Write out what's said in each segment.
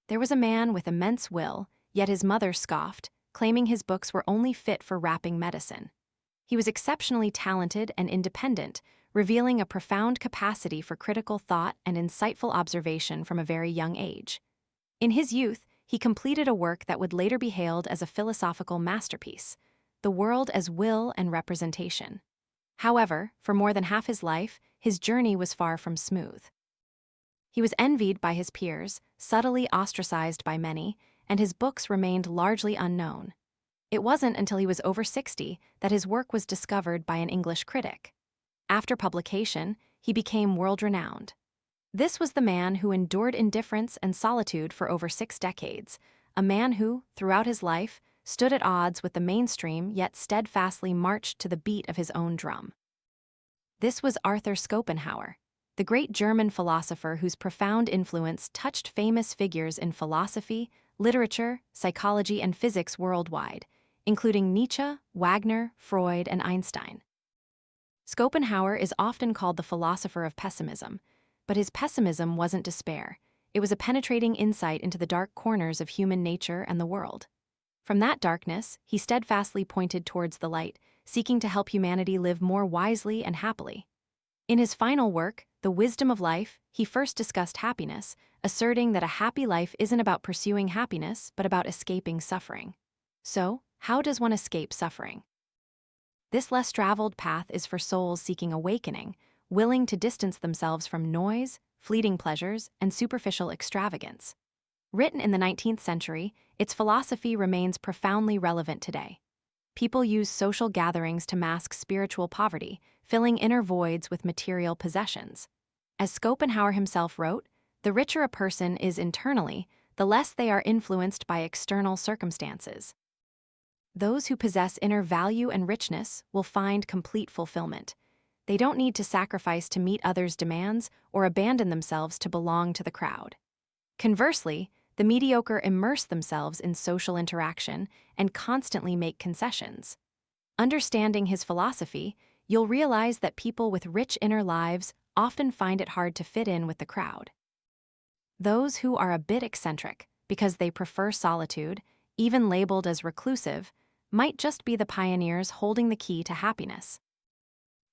There was a man with immense will, yet his mother scoffed, claiming his books were only fit for wrapping medicine. He was exceptionally talented and independent, revealing a profound capacity for critical thought and insightful observation from a very young age. In his youth, he completed a work that would later be hailed as a philosophical masterpiece, The World as Will and Representation. However, for more than half his life, his journey was far from smooth. He was envied by his peers, subtly ostracized by many, and his books remained largely unknown. It wasn't until he was over 60 that his work was discovered by an English critic. After publication, he became world-renowned. This was the man who endured indifference and solitude for over 6 decades, a man who, throughout his life, stood at odds with the mainstream yet steadfastly marched to the beat of his own drum. This was Arthur Schopenhauer, the great German philosopher whose profound influence touched famous figures in philosophy, literature, psychology, and physics worldwide, including Nietzsche, Wagner, Freud, and Einstein. Schopenhauer is often called the philosopher of pessimism, but his pessimism wasn't despair. It was a penetrating insight into the dark corners of human nature and the world. From that darkness, he steadfastly pointed towards the light, seeking to help humanity live more wisely and happily. In his final work, The Wisdom of Life, he first discussed happiness, asserting that a happy life isn't about pursuing happiness, but about escaping suffering. So, how does one escape suffering? This less traveled path is for souls seeking awakening, willing to distance themselves from noise, fleeting pleasures, and superficial extravagance. Written in the 19th century, its philosophy remains profoundly relevant today. People use social gatherings to mask spiritual poverty, filling inner voids with material possessions. As Schopenhauer himself wrote, the richer a person is internally, the less they are influenced by external circumstances. Those who possess inner value and richness will find complete fulfillment. They don't need to sacrifice to meet others' demands or abandon themselves to belong to the crowd. Conversely, the mediocre immerse themselves in social interaction and constantly make concessions. Understanding his philosophy, you'll realize that people with rich inner lives often find it hard to fit in with the crowd. Those who are a bit eccentric, because they prefer solitude, even labeled as reclusive, might just be the pioneers holding the key to happiness.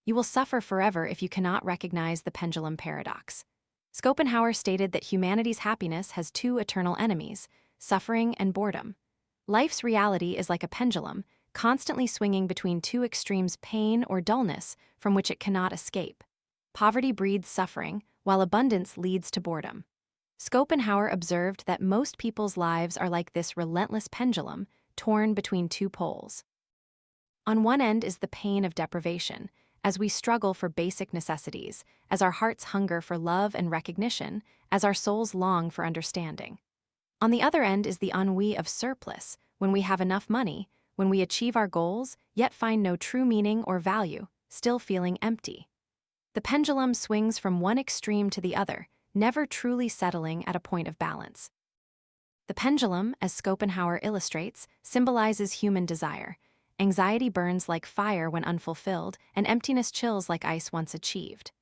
You will suffer forever if you cannot recognize the pendulum paradox. Schopenhauer stated that humanity's happiness has 2 eternal enemies, suffering and boredom. Life's reality is like a pendulum, constantly swinging between 2 extremes: pain or dullness, from which it cannot escape. Poverty breeds suffering, while abundance leads to boredom. Schopenhauer observed that most people's lives are like this relentless pendulum, torn between 2 poles. On one end is the pain of deprivation, as we struggle for basic necessities, as our hearts hunger for love and recognition, as our souls long for understanding. On the other end is the ennui of surplus, when we have enough money, when we achieve our goals, yet find no true meaning or value, still feeling empty. The pendulum swings from one extreme to the other, never truly settling at a point of balance. The pendulum, as Schopenhauer illustrates, symbolizes human desire. Anxiety burns like fire when unfulfilled, and emptiness chills like ice once achieved.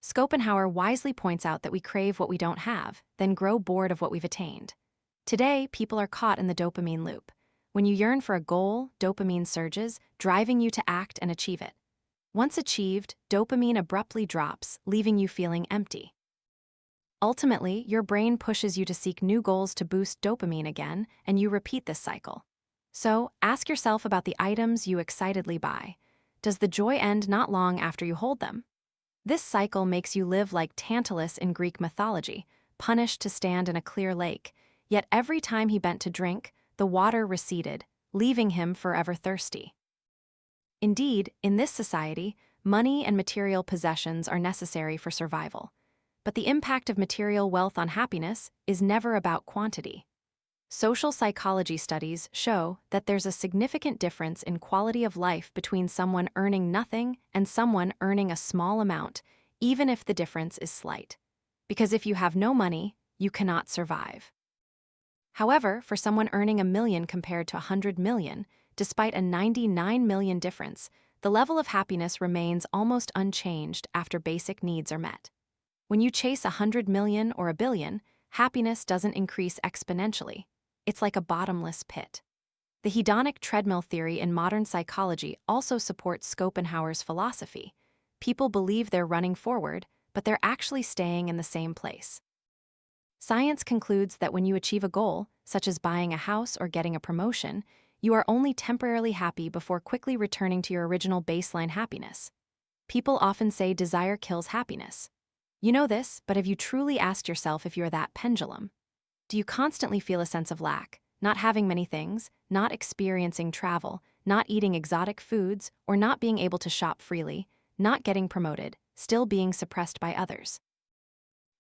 Schopenhauer wisely points out that we crave what we don't have, then grow bored of what we've attained. Today, people are caught in the dopamine loop. When you yearn for a goal, dopamine surges, driving you to act and achieve it. Once achieved, dopamine abruptly drops, leaving you feeling empty. Ultimately, your brain pushes you to seek new goals to boost dopamine again, and you repeat this cycle. So, ask yourself about the items you excitedly buy. Does the joy end not long after you hold them? This cycle makes you live like Tantalus in Greek mythology, punished to stand in a clear lake, yet every time he bent to drink, the water receded, leaving him forever thirsty. Indeed, in this society, money and material possessions are necessary for survival. But the impact of material wealth on happiness is never about quantity. Social psychology studies show that there's a significant difference in quality of life between someone earning nothing and someone earning a small amount, even if the difference is slight. Because if you have no money, you cannot survive. However, for someone earning $1 million compared to $100 million, despite a $99 million difference, the level of happiness remains almost unchanged after basic needs are met. When you chase $100 million or $1 billion, happiness doesn't increase exponentially. It's like a bottomless pit. The hedonic treadmill theory in modern psychology also supports Schopenhauer's philosophy. People believe they're running forward, but they're actually staying in the same place. Science concludes that when you achieve a goal, such as buying a house or getting a promotion, you are only temporarily happy before quickly returning to your original baseline happiness. People often say desire kills happiness. You know this, but have you truly asked yourself if you're that pendulum? Do you constantly feel a sense of lack, not having many things, not experiencing travel, not eating exotic foods, or not being able to shop freely, not getting promoted, still being suppressed by others?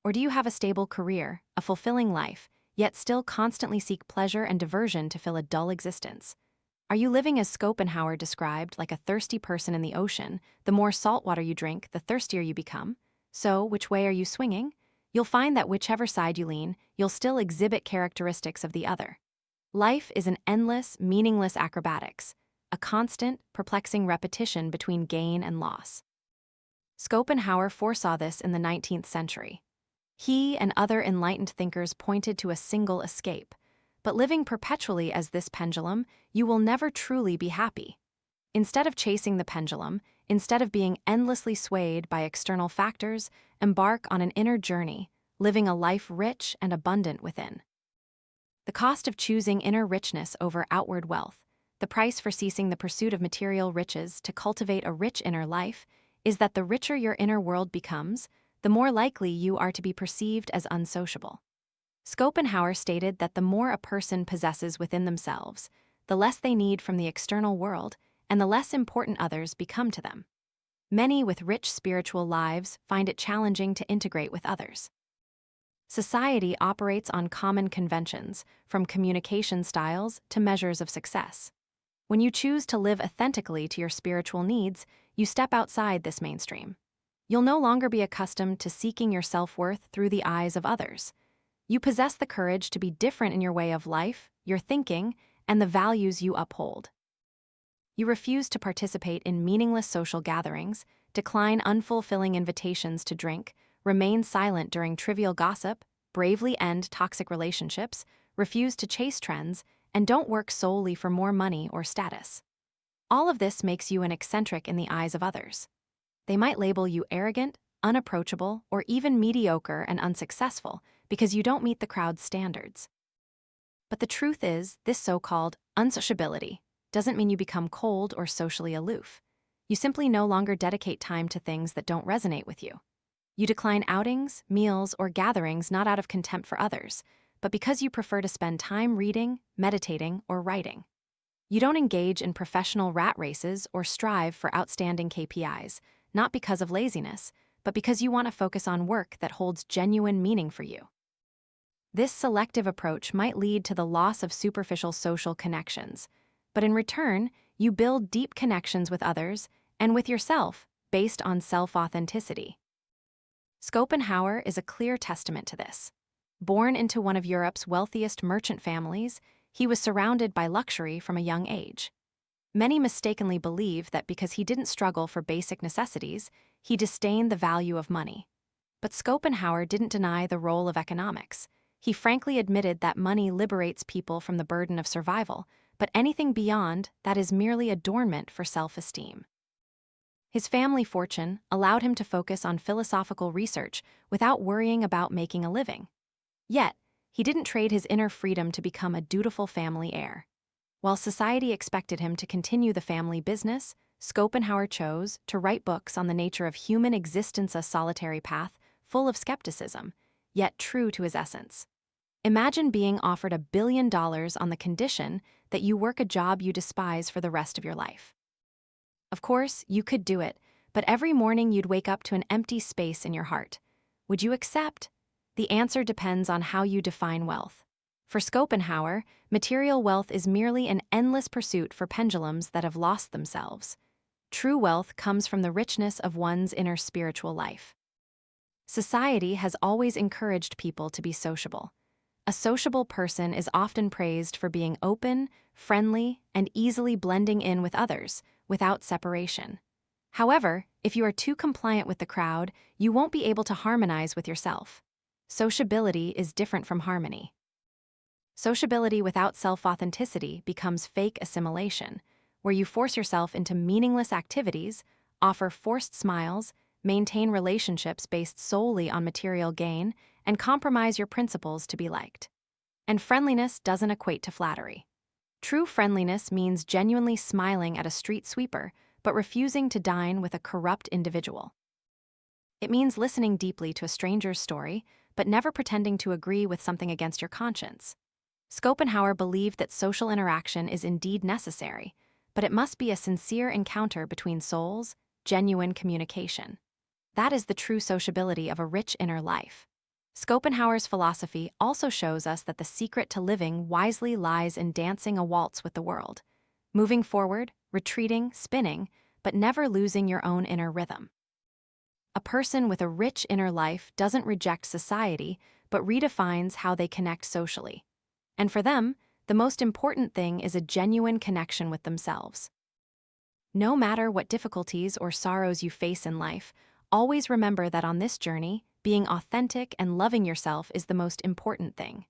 Or do you have a stable career, a fulfilling life, yet still constantly seek pleasure and diversion to fill a dull existence? Are you living as Schopenhauer described, like a thirsty person in the ocean? The more salt water you drink, the thirstier you become. So, which way are you swinging? You'll find that whichever side you lean, you'll still exhibit characteristics of the other. Life is an endless, meaningless acrobatics, a constant, perplexing repetition between gain and loss. Schopenhauer foresaw this in the 19th century. He and other enlightened thinkers pointed to a single escape. But living perpetually as this pendulum, you will never truly be happy. Instead of chasing the pendulum, instead of being endlessly swayed by external factors, embark on an inner journey, living a life rich and abundant within. The cost of choosing inner richness over outward wealth, the price for ceasing the pursuit of material riches to cultivate a rich inner life, is that the richer your inner world becomes, the more likely you are to be perceived as unsociable. Schopenhauer stated that the more a person possesses within themselves, the less they need from the external world, and the less important others become to them. Many with rich spiritual lives find it challenging to integrate with others. Society operates on common conventions, from communication styles to measures of success. When you choose to live authentically to your spiritual needs, you step outside this mainstream. You'll no longer be accustomed to seeking your self-worth through the eyes of others. You possess the courage to be different in your way of life, your thinking, and the values you uphold. You refuse to participate in meaningless social gatherings, decline unfulfilling invitations to drink, remain silent during trivial gossip, bravely end toxic relationships, refuse to chase trends, and don't work solely for more money or status. All of this makes you an eccentric in the eyes of others. They might label you arrogant, unapproachable, or even mediocre and unsuccessful because you don't meet the crowd's standards. But the truth is, this so-called unsociability doesn't mean you become cold or socially aloof. You simply no longer dedicate time to things that don't resonate with you. You decline outings, meals, or gatherings not out of contempt for others, but because you prefer to spend time reading, meditating, or writing. You don't engage in professional rat races or strive for outstanding KPIs, not because of laziness, but because you want to focus on work that holds genuine meaning for you. This selective approach might lead to the loss of superficial social connections, but in return, you build deep connections with others and with yourself based on self-authenticity. Schopenhauer is a clear testament to this. Born into one of Europe's wealthiest merchant families, he was surrounded by luxury from a young age. Many mistakenly believe that because he didn't struggle for basic necessities, he disdained the value of money. But Schopenhauer didn't deny the role of economics. He frankly admitted that money liberates people from the burden of survival, but anything beyond that is merely adornment for self-esteem. His family fortune allowed him to focus on philosophical research without worrying about making a living. Yet, he didn't trade his inner freedom to become a dutiful family heir. While society expected him to continue the family business, Schopenhauer chose to write books on the nature of human existence, a solitary path, full of skepticism, yet true to his essence. Imagine being offered $1 billion on the condition that you work a job you despise for the rest of your life. Of course, you could do it, but every morning you'd wake up to an empty space in your heart. Would you accept? The answer depends on how you define wealth. For Schopenhauer, material wealth is merely an endless pursuit for pendulums that have lost themselves. True wealth comes from the richness of one's inner spiritual life. Society has always encouraged people to be sociable. A sociable person is often praised for being open, friendly, and easily blending in with others, without separation. However, if you are too compliant with the crowd, you won't be able to harmonize with yourself. Sociability is different from harmony. Sociability without self-authenticity becomes fake assimilation, where you force yourself into meaningless activities, offer forced smiles, maintain relationships based solely on material gain, and compromise your principles to be liked. And friendliness doesn't equate to flattery. True friendliness means genuinely smiling at a street sweeper, but refusing to dine with a corrupt individual. It means listening deeply to a stranger's story, but never pretending to agree with something against your conscience. Schopenhauer believed that social interaction is indeed necessary, but it must be a sincere encounter between souls, genuine communication. That is the true sociability of a rich inner life. Schopenhauer's philosophy also shows us that the secret to living wisely lies in dancing a waltz with the world, moving forward, retreating, spinning, but never losing your own inner rhythm. A person with a rich inner life doesn't reject society, but redefines how they connect socially. And for them, the most important thing is a genuine connection with themselves. No matter what difficulties or sorrows you face in life, always remember that on this journey, being authentic and loving yourself is the most important thing.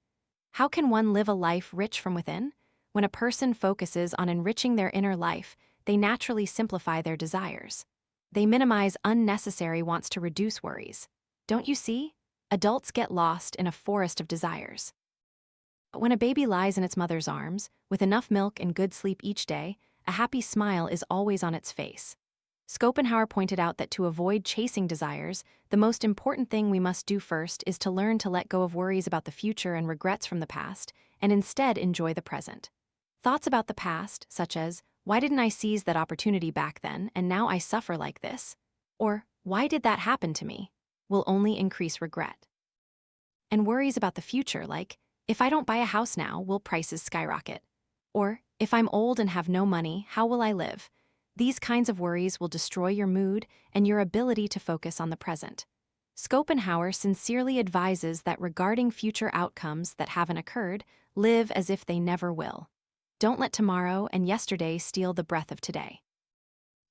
How can one live a life rich from within? When a person focuses on enriching their inner life, they naturally simplify their desires. They minimize unnecessary wants to reduce worries. Don't you see? Adults get lost in a forest of desires. But when a baby lies in its mother's arms, with enough milk and good sleep each day, a happy smile is always on its face. Schopenhauer pointed out that to avoid chasing desires, the most important thing we must do first is to learn to let go of worries about the future and regrets from the past, and instead enjoy the present. Thoughts about the past, such as, "Why didn't I seize that opportunity back then, and now I suffer like this?" Or, "Why did that happen to me?" will only increase regret. And worries about the future, like, "If I don't buy a house now, will prices skyrocket?" Or, "If I'm old and have no money, how will I live?" These kinds of worries will destroy your mood and your ability to focus on the present. Schopenhauer sincerely advises that regarding future outcomes that haven't occurred, live as if they never will. Don't let tomorrow and yesterday steal the breath of today.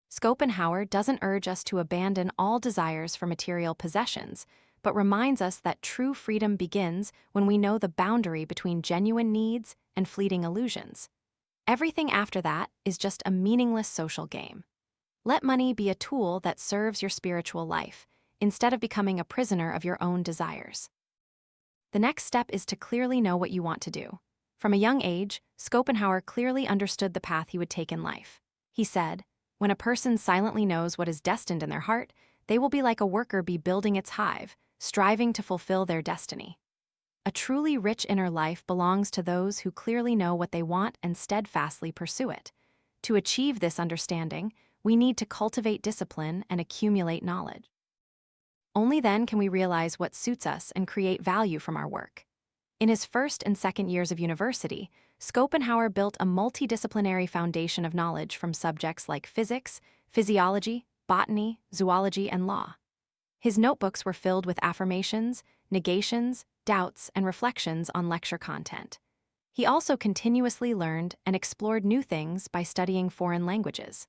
Schopenhauer doesn't urge us to abandon all desires for material possessions, but reminds us that true freedom begins when we know the boundary between genuine needs and fleeting illusions. Everything after that is just a meaningless social game. Let money be a tool that serves your spiritual life, instead of becoming a prisoner of your own desires. The next step is to clearly know what you want to do. From a young age, Schopenhauer clearly understood the path he would take in life. He said, "When a person silently knows what is destined in their heart, they will be like a worker bee building its hive, striving to fulfill their destiny." A truly rich inner life belongs to those who clearly know what they want and steadfastly pursue it. To achieve this understanding, we need to cultivate discipline and accumulate knowledge. Only then can we realize what suits us and create value from our work. In his first and second years of university, Schopenhauer built a multidisciplinary foundation of knowledge from subjects like physics, physiology, botany, zoology, and law. His notebooks were filled with affirmations, negations, doubts, and reflections on lecture content. He also continuously learned and explored new things by studying foreign languages.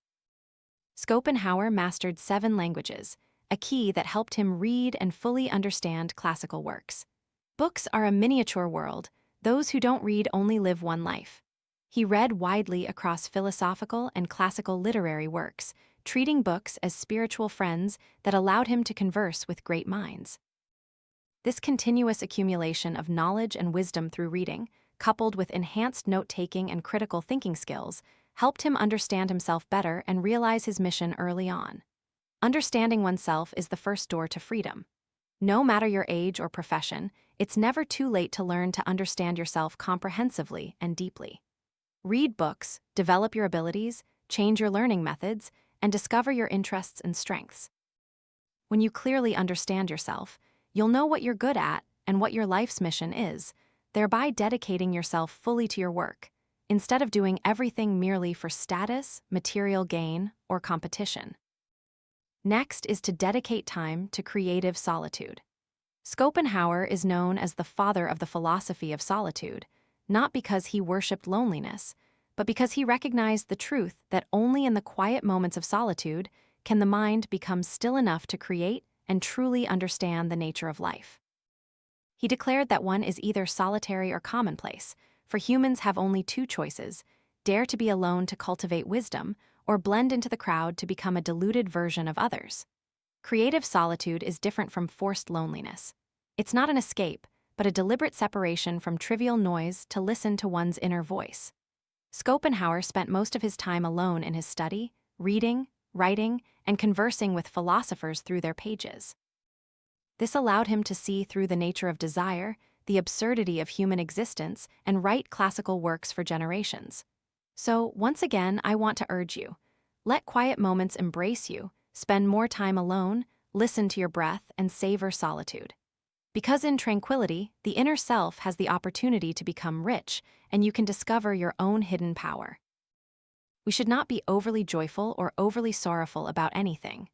Schopenhauer mastered 7 languages, a key that helped him read and fully understand classical works. Books are a miniature world. Those who don't read only live one life. He read widely across philosophical and classical literary works, treating books as spiritual friends that allowed him to converse with great minds. This continuous accumulation of knowledge and wisdom through reading, coupled with enhanced note-taking and critical thinking skills, helped him understand himself better and realize his mission early on. Understanding oneself is the first door to freedom. No matter your age or profession, it's never too late to learn to understand yourself comprehensively and deeply. Read books, develop your abilities, change your learning methods, and discover your interests and strengths. When you clearly understand yourself, you'll know what you're good at and what your life's mission is, thereby dedicating yourself fully to your work, instead of doing everything merely for status, material gain, or competition. Next is to dedicate time to creative solitude. Schopenhauer is known as the father of the philosophy of solitude, not because he worshipped loneliness, but because he recognized the truth that only in the quiet moments of solitude can the mind become still enough to create and truly understand the nature of life. He declared that one is either solitary or commonplace, for humans have only two choices: dare to be alone to cultivate wisdom, or blend into the crowd to become a diluted version of others. Creative solitude is different from forced loneliness. It's not an escape, but a deliberate separation from trivial noise to listen to one's inner voice. Schopenhauer spent most of his time alone in his study, reading, writing, and conversing with philosophers through their pages. This allowed him to see through the nature of desire, the absurdity of human existence, and write classical works for generations. So, once again, I want to urge you: let quiet moments embrace you, spend more time alone, listen to your breath, and savor solitude. Because in tranquility, the inner self has the opportunity to become rich, and you can discover your own hidden power. We should not be overly joyful or overly sorrowful about anything.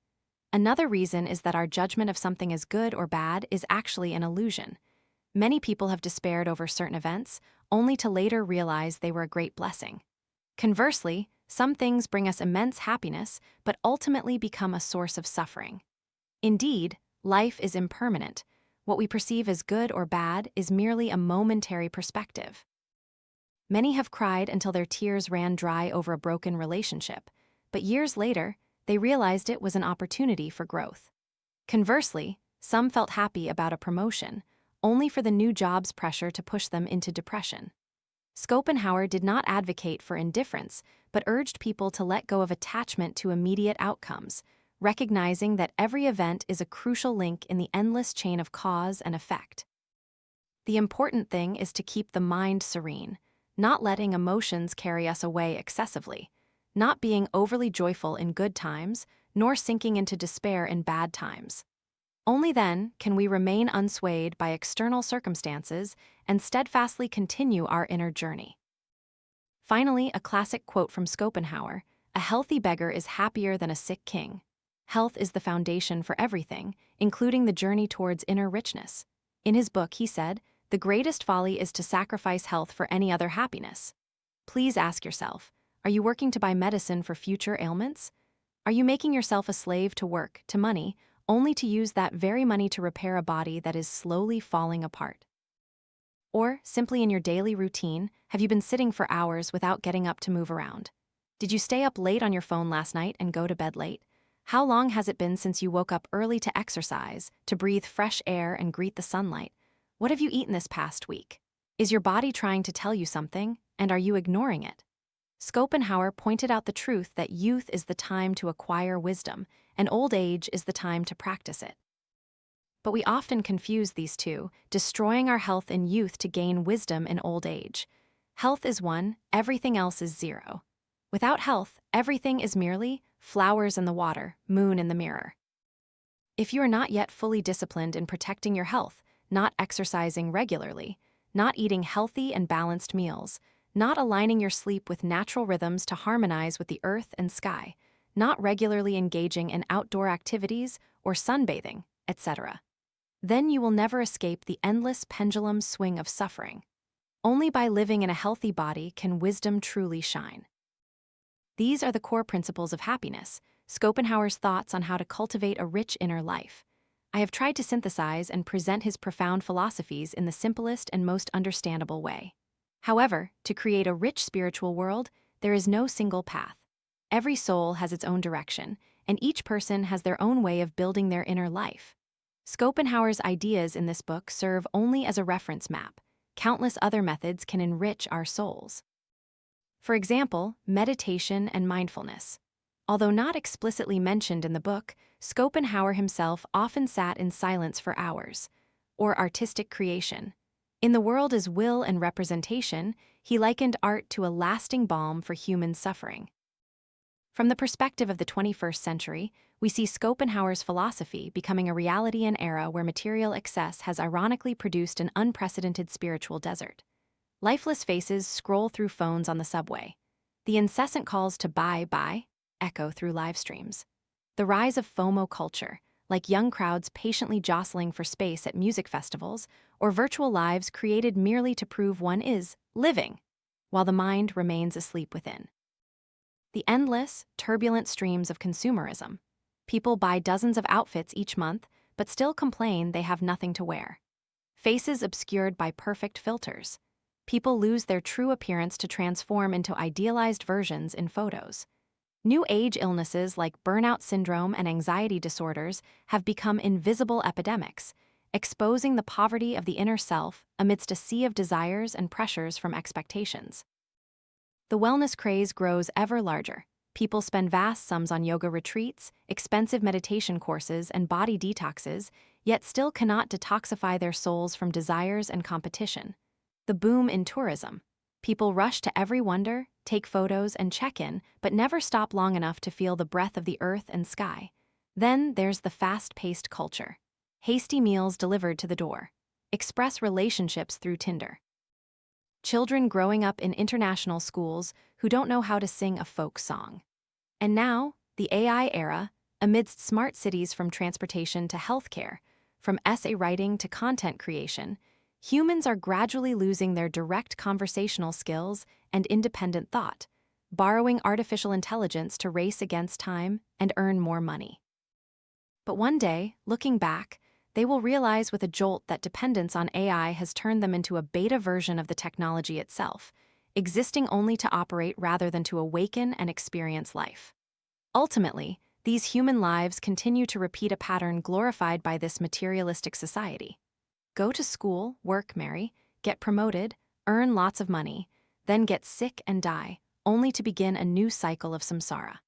Another reason is that our judgment of something as good or bad is actually an illusion. Many people have despaired over certain events, only to later realize they were a great blessing. Conversely, some things bring us immense happiness, but ultimately become a source of suffering. Indeed, life is impermanent. What we perceive as good or bad is merely a momentary perspective. Many have cried until their tears ran dry over a broken relationship, but years later, they realized it was an opportunity for growth. Conversely, some felt happy about a promotion, only for the new job's pressure to push them into depression. Schopenhauer did not advocate for indifference, but urged people to let go of attachment to immediate outcomes, recognizing that every event is a crucial link in the endless chain of cause and effect. The important thing is to keep the mind serene, not letting emotions carry us away excessively, not being overly joyful in good times, nor sinking into despair in bad times. Only then can we remain unswayed by external circumstances and steadfastly continue our inner journey. Finally, a classic quote from Schopenhauer: "A healthy beggar is happier than a sick king." Health is the foundation for everything, including the journey towards inner richness. In his book, he said, "The greatest folly is to sacrifice health for any other happiness." Please ask yourself, are you working to buy medicine for future ailments? Are you making yourself a slave to work, to money, only to use that very money to repair a body that is slowly falling apart? Or, simply in your daily routine, have you been sitting for hours without getting up to move around? Did you stay up late on your phone last night and go to bed late? How long has it been since you woke up early to exercise, to breathe fresh air and greet the sunlight? What have you eaten this past week? Is your body trying to tell you something, and are you ignoring it? Schopenhauer pointed out the truth that youth is the time to acquire wisdom, and old age is the time to practice it. But we often confuse these two, destroying our health in youth to gain wisdom in old age. Health is 1, everything else is 0. Without health, everything is merely flowers in the water, moon in the mirror. If you are not yet fully disciplined in protecting your health, not exercising regularly, not eating healthy and balanced meals, not aligning your sleep with natural rhythms to harmonize with the earth and sky, not regularly engaging in outdoor activities or sunbathing, etc., then you will never escape the endless pendulum swing of suffering. Only by living in a healthy body can wisdom truly shine. These are the core principles of happiness, Schopenhauer's thoughts on how to cultivate a rich inner life. I have tried to synthesize and present his profound philosophies in the simplest and most understandable way. However, to create a rich spiritual world, there is no single path. Every soul has its own direction, and each person has their own way of building their inner life. Schopenhauer's ideas in this book serve only as a reference map. Countless other methods can enrich our souls. For example, meditation and mindfulness. Although not explicitly mentioned in the book, Schopenhauer himself often sat in silence for hours. Or artistic creation. In The World as Will and Representation, he likened art to a lasting balm for human suffering. From the perspective of the 21st century, we see Schopenhauer's philosophy becoming a reality in an era where material excess has ironically produced an unprecedented spiritual desert. Lifeless faces scroll through phones on the subway. The incessant calls to buy, echo through live streams. The rise of FOMO culture, like young crowds patiently jostling for space at music festivals, or virtual lives created merely to prove one is living, while the mind remains asleep within. The endless, turbulent streams of consumerism. People buy dozens of outfits each month, but still complain they have nothing to wear. faces obscured by perfect filters. People lose their true appearance to transform into idealized versions in photos. New age illnesses like burnout syndrome and anxiety disorders have become invisible epidemics, exposing the poverty of the inner self amidst a sea of desires and pressures from expectations. The wellness craze grows ever larger. People spend vast sums on yoga retreats, expensive meditation courses, and body detoxes, yet still cannot detoxify their souls from desires and competition. The boom in tourism. People rush to every wonder, take photos, and check in, but never stop long enough to feel the breath of the earth and sky. Then there's the fast-paced culture. Hasty meals delivered to the door. Express relationships through Tinder. Children growing up in international schools who don't know how to sing a folk song. And now, the AI era, amidst smart cities from transportation to healthcare, from essay writing to content creation, humans are gradually losing their direct conversational skills and independent thought, borrowing artificial intelligence to race against time and earn more money. But one day, looking back, they will realize with a jolt that dependence on AI has turned them into a beta version of the technology itself, existing only to operate rather than to awaken and experience life. Ultimately, these human lives continue to repeat a pattern glorified by this materialistic society. Go to school, work, marry, get promoted, earn lots of money, then get sick and die, only to begin a new cycle of samsara.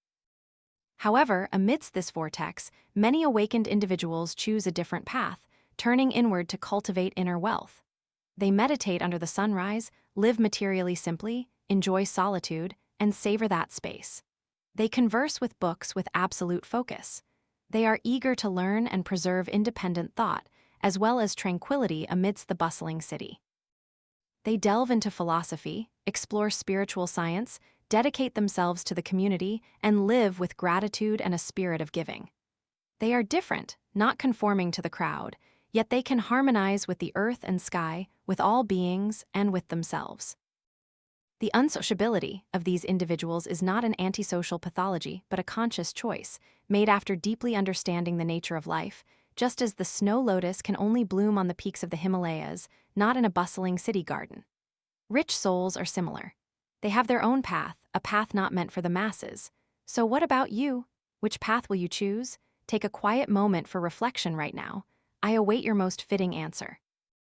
However, amidst this vortex, many awakened individuals choose a different path, turning inward to cultivate inner wealth. They meditate under the sunrise, live materially simply, enjoy solitude, and savor that space. They converse with books with absolute focus. They are eager to learn and preserve independent thought, as well as tranquility amidst the bustling city. They delve into philosophy, explore spiritual science, dedicate themselves to the community, and live with gratitude and a spirit of giving. They are different, not conforming to the crowd, yet they can harmonize with the earth and sky, with all beings, and with themselves. The unsociability of these individuals is not an antisocial pathology, but a conscious choice, made after deeply understanding the nature of life, just as the snow lotus can only bloom on the peaks of the Himalayas, not in a bustling city garden. Rich souls are similar. They have their own path, a path not meant for the masses. So what about you? Which path will you choose? Take a quiet moment for reflection right now. I await your most fitting answer.